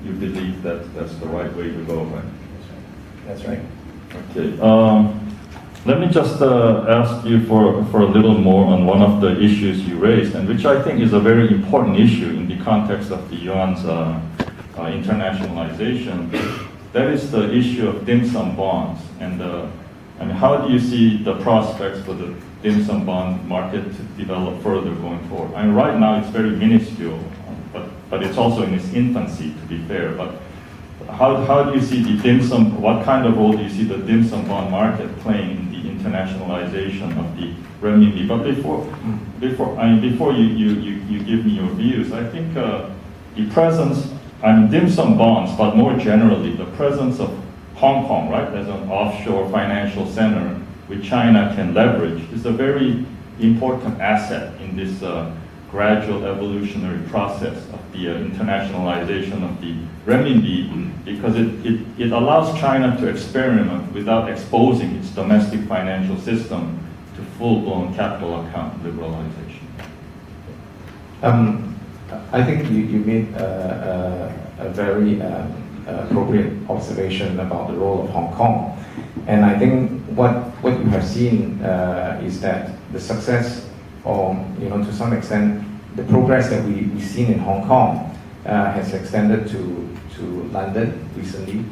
you believe that that's the right way to go, right? That's right. Okay. Let me just ask you for a little more on one of the issues you raised, and which I think is a very important issue in the context of the yuan's internationalization. That is the issue of dim sum bonds. And I mean, how do you see the prospects for the dim sum bond market to develop further going forward? I mean, right now it's very minuscule, but it's also in its infancy, to be fair. But how do you see the dim sum? What kind of role do you see the dim sum bond market playing in the internationalization of the renminbi? But before you give me your views, I think the presence, dim sum bonds, but more generally, the presence of Hong Kong, right, as an offshore financial center which China can leverage, is a very important asset in this gradual evolutionary process of the internationalization of the renminbi, because it allows China to experiment without exposing its domestic financial system to full-blown capital account liberalization. I think you made a very appropriate observation about the role of Hong Kong. And I think what you have seen is that the success, or to some extent, the progress that we've seen in Hong Kong has extended to London recently.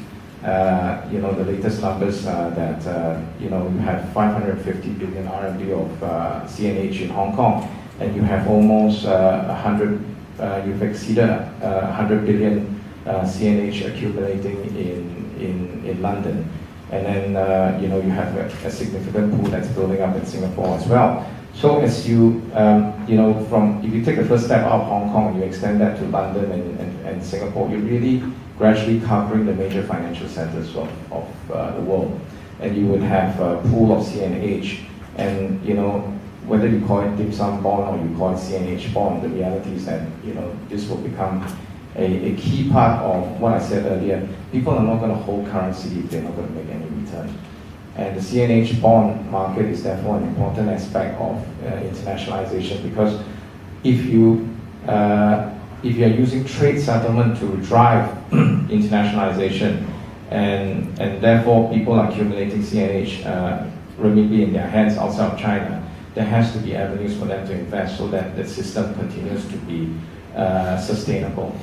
The latest numbers that you have 550 billion RMB of CNH in Hong Kong, and you have almost 100. You've exceeded 100 billion CNH accumulating in London. And then you have a significant pool that's building up in Singapore as well. So as you if you take the first step out of Hong Kong and you extend that to London and Singapore, you're really gradually covering the major financial centers of the world. And you would have a pool of CNH, and whether you call it dim sum bond or you call it CNH bond, the reality is that this will become a key part of what I said earlier. People are not going to hold currency if they're not going to make any return. And the CNH bond market is therefore an important aspect of internationalization, because if you are using trade settlement to drive internationalization, and therefore people are accumulating CNH renminbi in their hands outside of China, there has to be avenues for them to invest so that the system continues to be sustainable.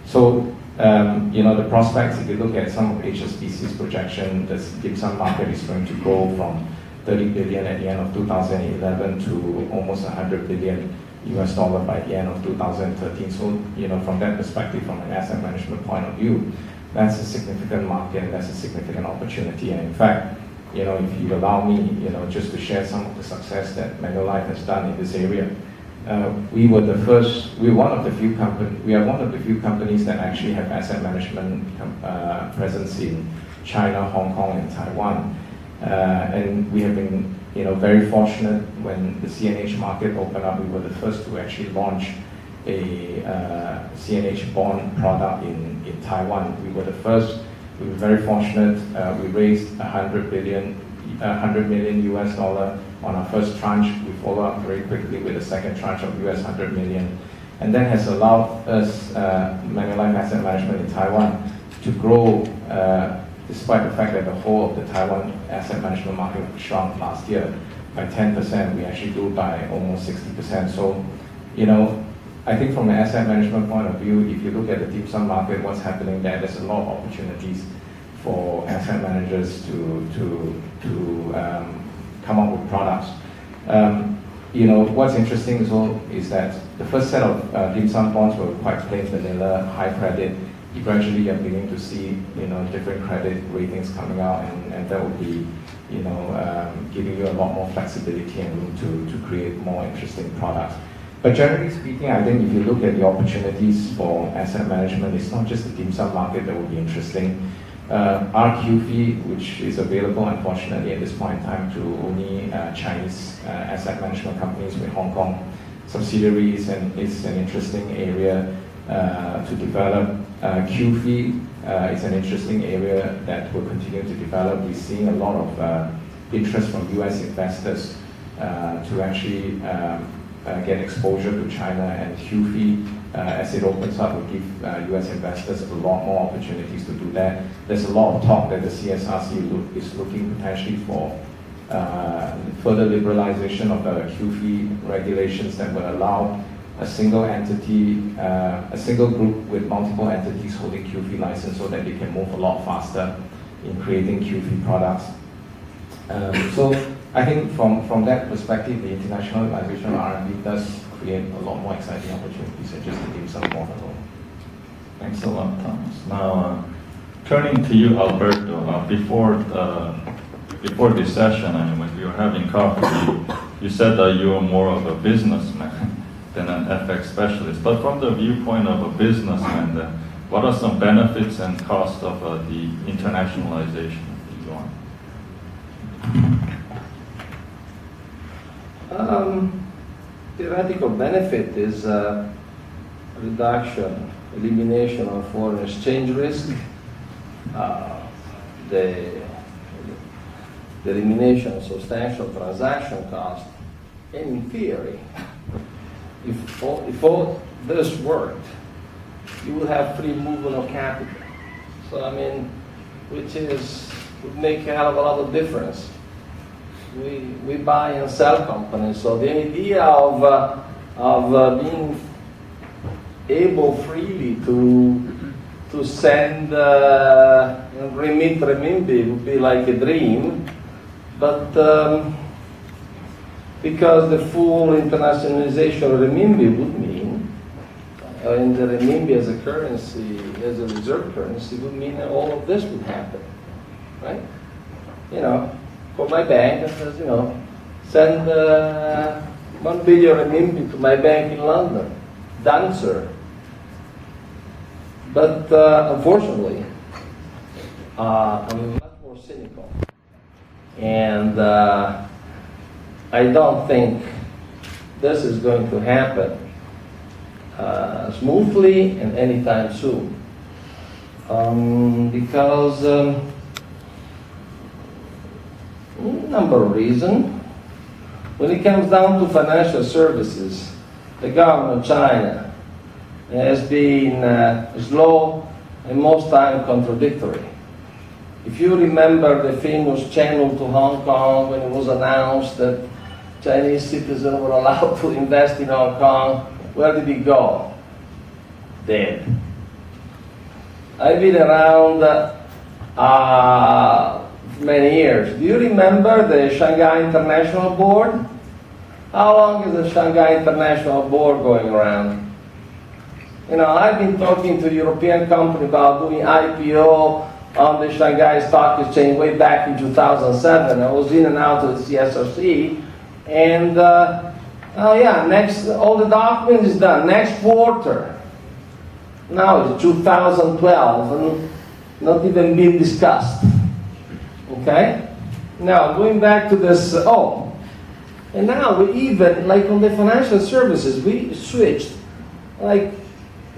So, the prospects, if you look at some of HSBC's projection, the dim sum market is going to grow from 30 billion at the end of 2011 to almost 100 billion US dollar by the end of 2013. So, from that perspective, from an asset management point of view, that's a significant market and that's a significant opportunity. And in fact, if you allow me, just to share some of the success that Manulife has done in this area, we are one of the few companies that actually have asset management presence in China, Hong Kong, and Taiwan. And we have been, very fortunate when the CNH market opened up. We were the first to actually launch a CNH bond product in Taiwan. We were the first. We were very fortunate. We raised 100 million US dollar on our first tranche. We followed up very quickly with a second tranche of US 100 million. And that has allowed us, Manulife Asset Management in Taiwan, to grow, despite the fact that the whole of the Taiwan asset management market shrunk last year by 10%. We actually grew by almost 60%. So, I think from an asset management point of view, if you look at the dim sum market, what's happening there's a lot of opportunities for asset managers to come up with products. What's interesting as well is that the first set of dim sum bonds were quite plain vanilla, high credit. You gradually are beginning to see different credit ratings coming out, and that will be giving you a lot more flexibility and room to create more interesting products. But generally speaking, I think if you look at the opportunities for asset management, it's not just the dim sum market that will be interesting. RQF, which is available, unfortunately, at this point in time to only Chinese asset management companies with Hong Kong subsidiaries, and it's an interesting area to develop. QF is an interesting area that will continue to develop. We're seeing a lot of interest from US investors to actually get exposure to China, and QF as it opens up, will give US investors a lot more opportunities to do that. There's a lot of talk that the CSRC is looking potentially for further liberalization of the QFII regulations that will allow a single entity, a single group with multiple entities holding QFII license so that they can move a lot faster in creating QFII products. So I think from that perspective, the internationalization of RMB does create a lot more exciting opportunities, and just to give some more of a role. Thanks a lot, Thomas. Now, turning to you, Alberto, before this session, when we were having coffee, you said that you are more of a businessman than an FX specialist. But from the viewpoint of a businessman, then, what are some benefits and costs of the internationalization of the yuan? Theoretical benefit is reduction, elimination of foreign exchange risk, the elimination of substantial transaction costs, and in theory, if all this worked, you would have free movement of capital. So which would make a hell of a lot of difference. We buy and sell companies, so the idea of being able freely to send remit renminbi would be like a dream, but because the full internationalization of renminbi would mean, and the renminbi as a currency, as a reserve currency, would mean that all of this would happen, right? For my bank, it says, send 1 billion renminbi to my bank in London. Done, sir. But unfortunately, I'm much more cynical. And I don't think this is going to happen smoothly and anytime soon. Because number of reasons. When it comes down to financial services, the government of China has been slow and most times contradictory. If you remember the famous channel to Hong Kong when it was announced that Chinese citizens were allowed to invest in Hong Kong, where did it go? Dead. I've been around many years. Do you remember the Shanghai International Board? How long is the Shanghai International Board going around? I've been talking to a European company about doing IPO on the Shanghai Stock Exchange way back in 2007. I was in and out of the CSRC, and all the documents is done. Next quarter. Now it's 2012, and not even been discussed. Okay? Now, going back to this, and now we even, like on the financial services, we switched, like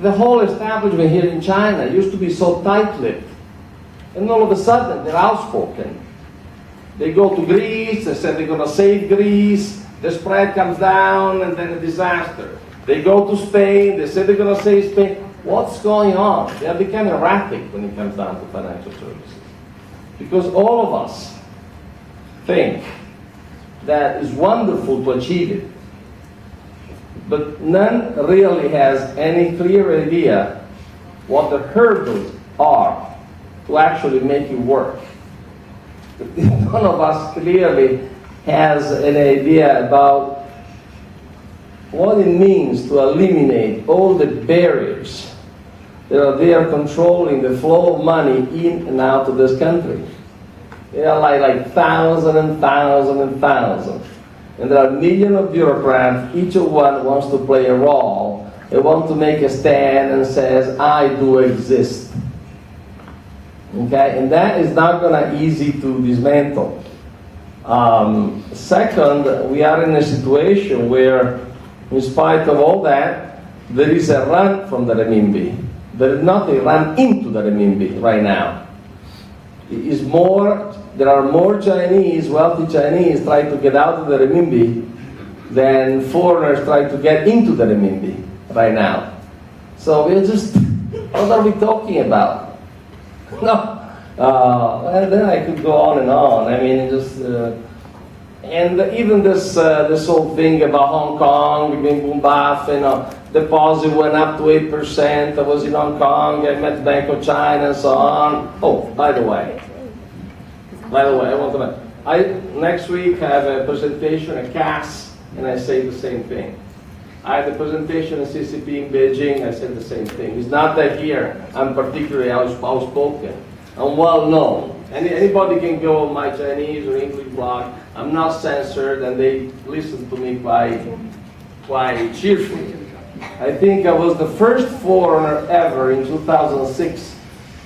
the whole establishment here in China used to be so tight-lipped, and all of a sudden they're outspoken. They go to Greece, they say they're going to save Greece, the spread comes down, and then a disaster. They go to Spain, they say they're going to save Spain. What's going on? They are becoming erratic when it comes down to financial services. Because all of us think that it's wonderful to achieve it, but none really has any clear idea what the hurdles are to actually make it work. None of us clearly has an idea about what it means to eliminate all the barriers that are there controlling the flow of money in and out of this country. There are like thousands and thousands and thousands. And there are millions of bureaucrats, each of one wants to play a role. They want to make a stand and says, I do exist. Okay, and that is not gonna easy to dismantle. Second, we are in a situation where, in spite of all that, there is a run from the renminbi. There is not a run into the renminbi right now. There are more Chinese, wealthy Chinese, trying to get out of the renminbi than foreigners trying to get into the renminbi right now. So we're just, what are we talking about? No. And then I could go on and on. I mean, just, and even this whole thing about Hong Kong, being Bumbaf, you know, deposit went up to 8%. I was in Hong Kong, I met Bank of China and so on. Oh, by the way, next week I have a presentation at CAS, and I say the same thing. I had a presentation at CCP in Beijing, I said the same thing. It's not that here I'm particularly outspoken. I'm well known. Anybody can go on my Chinese or English blog. I'm not censored, and they listen to me quite cheerfully. I think I was the first foreigner ever in 2006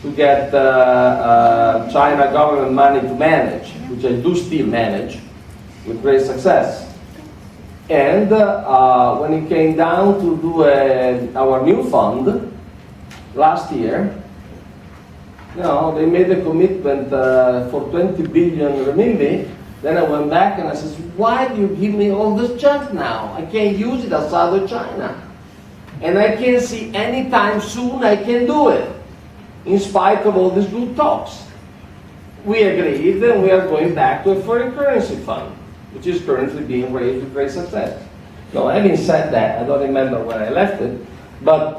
to get China government money to manage, which I do still manage with great success. And when it came down to do our new fund last year, you know, they made a commitment for 20 billion renminbi. Then I went back and I said, why do you give me all this junk now? I can't use it outside of China. And I can't see anytime soon I can do it, in spite of all these good talks. We agreed that we are going back to a foreign currency fund, which is currently being raised with great success. Now, having said that, I don't remember where I left it, but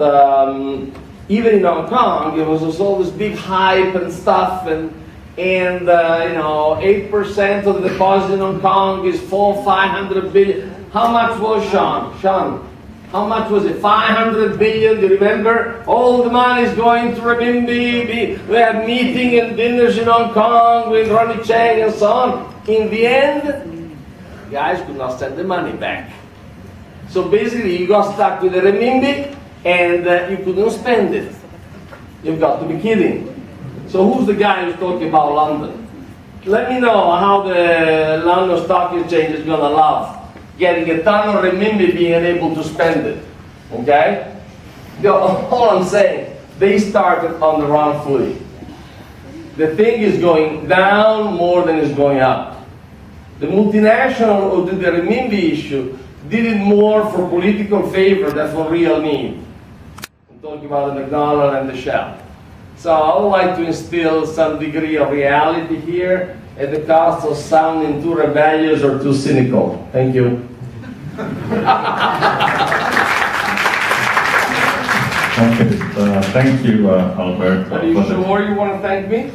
even in Hong Kong, there was just all this big hype and stuff, and you know, 8% of the deposit in Hong Kong is 500 billion. How much was Sean? Sean, how much was it? 500 billion, do you remember? All the money is going to renminbi. We have meetings and dinners in Hong Kong with Ronnie Chang and so on. In the end, guys could not send the money back. So basically, you got stuck with the renminbi, and you couldn't spend it. You've got to be kidding. So who's the guy who's talking about London? Let me know how the London Stock Exchange is going to love getting a ton of renminbi being able to spend it. Okay? All I'm saying, they started on the wrong foot. The thing is going down more than it's going up. The multinational who did the renminbi issue did it more for political favor than for real need. I'm talking about the McDonald's and the Shell. So I would like to instill some degree of reality here at the cost of sounding too rebellious or too cynical. Thank you. Okay, thank you, Alberto. Are you sure you want to thank me?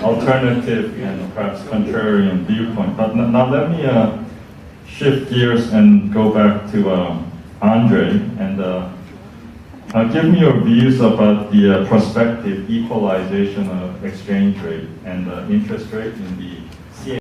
Alternative and perhaps contrarian viewpoint. But now let me shift gears and go back to Andre, and give me your views about the prospective equalization of exchange rate and interest rate in the